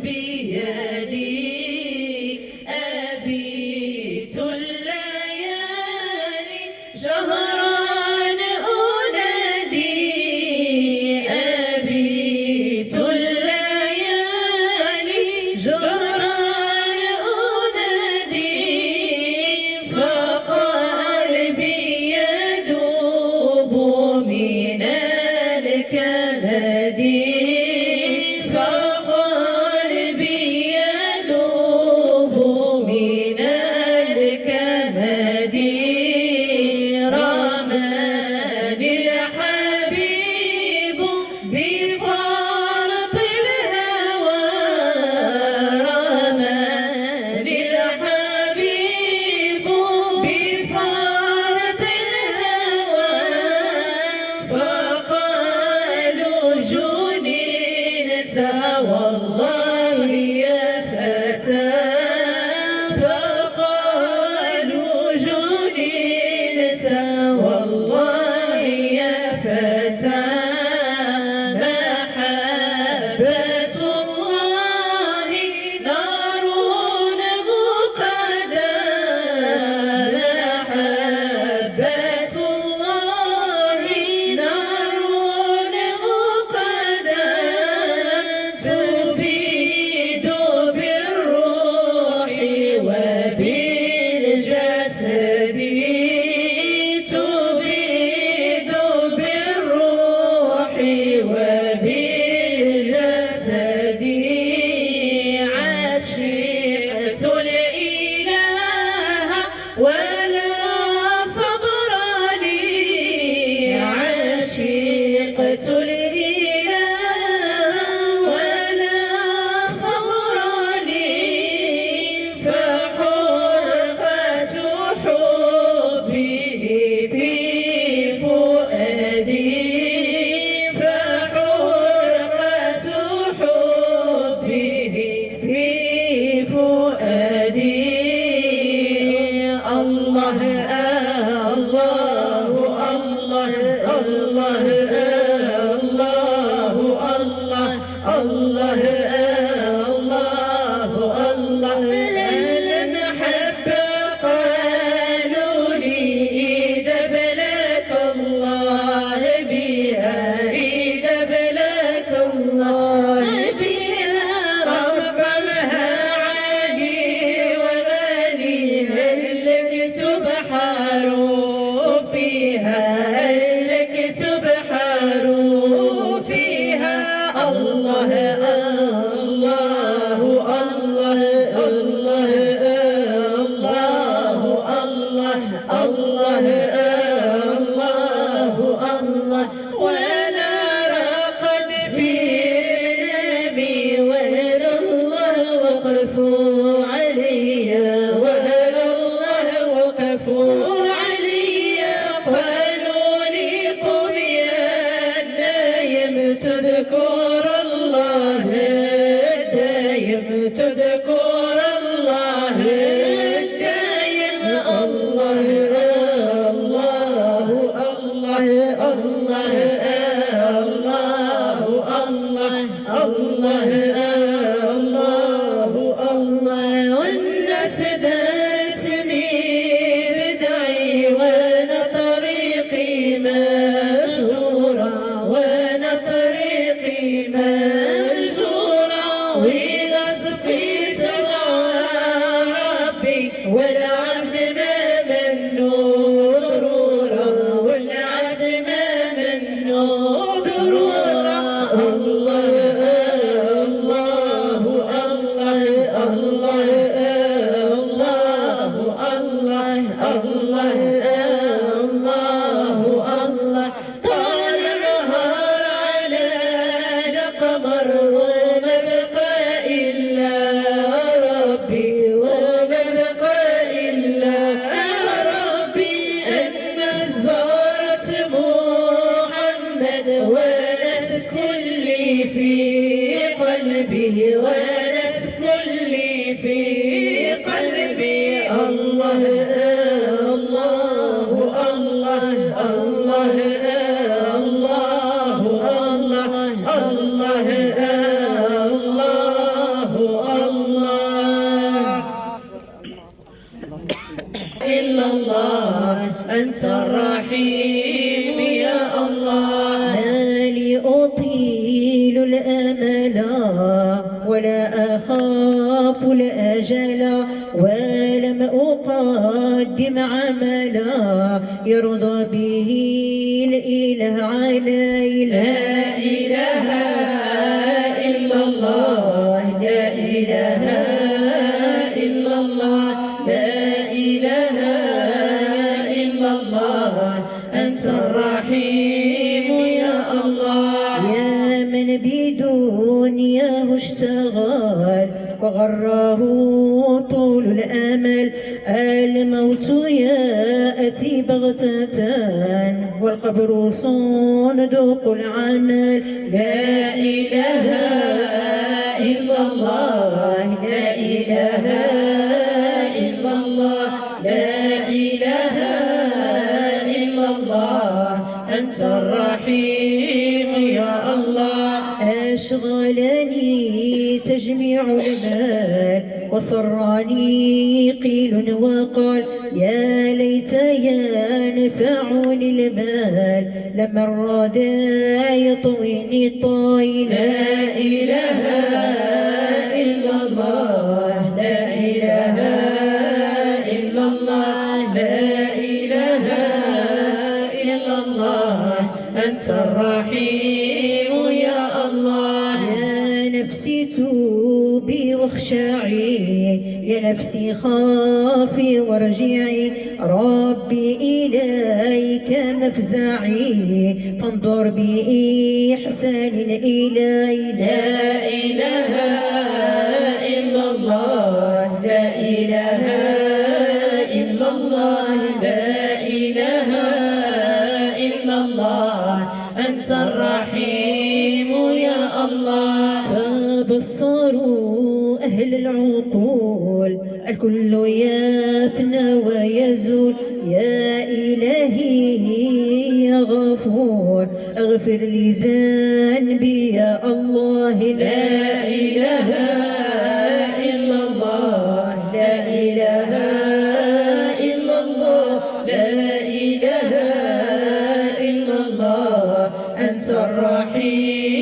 بيدي أبيت الليالي جهرا أنادي أبيت الليالي جهرا أنادي فقلبي يذوب من الكبد والله يا فتى فقالوا جننت والله يا فتى محبة الله نار مقدا محبة الله نار مقدا تبيد بالروح وبالجسد تبيد بالروح وبالجسد عشقت الإله ولا صبر لي عشقت المحبة قالوا لي إذا بلاك الله بها إذا بلاك الله بها رقمها عالي وغالي هل لك تبحر فيها هل لك تبحر فيها الله وانا راقد في نبي وهل الله وقفوا علي وهل الله وقفوا علي قالوا لي قم يا الدايم تذكر الله الدايم تذكر الله الدايم الله والناس دارتني بدعي وانا طريقي مشهورة وانا طريقي مشهورة واذا صفيت مع ربي والعبد ما منه ضرورة والعبد ما منه ضرورة طال النهار على قمر وما بقى إلا ربي وما بقى إلا ربي أن زارت محمد ونست كلي في قلبي ونست كلي في قلبي الله الله الله أنت الرحيم يا الله. ما لي أطيل الأمل ولا أخاف الأجل ولم أقدم عملا يرضى به الإله علي. لا إله إلا الله لا إله إلا الله لا إله إلا الله أنت الرحيم يا الله. يا من بدنياه اشتغل وغراه طول الأمل الموت يأتي بغتة والقبر صندوق العمل. لا إله إلا الله لا إله إلا الله لا إله إلا الله أنت الرحيم يا الله. أشغلني تجميع المال وصرني قيل وقال يا ليت ينفعني المال لما الراد يطويني طويلا. لا إله إلا الله لا إله إلا الله لا إله إلا الله أنت الرحيم يا الله. يا نفسي توبي واخشعي يا نفسي خافي وارجعي ربي إليك مفزعي فانظر بإحسان إلي. لا إله إلا الله لا إله إلا الله لا إله إلا الله أنت الرحيم يا الله. تبصروا أهل العقول الكل يفنى ويزول يا إلهي يا غفور اغفر لي ذنبي يا الله. لا إله إلا الله لا إله إلا الله لا إله إلا الله أنت الرحيم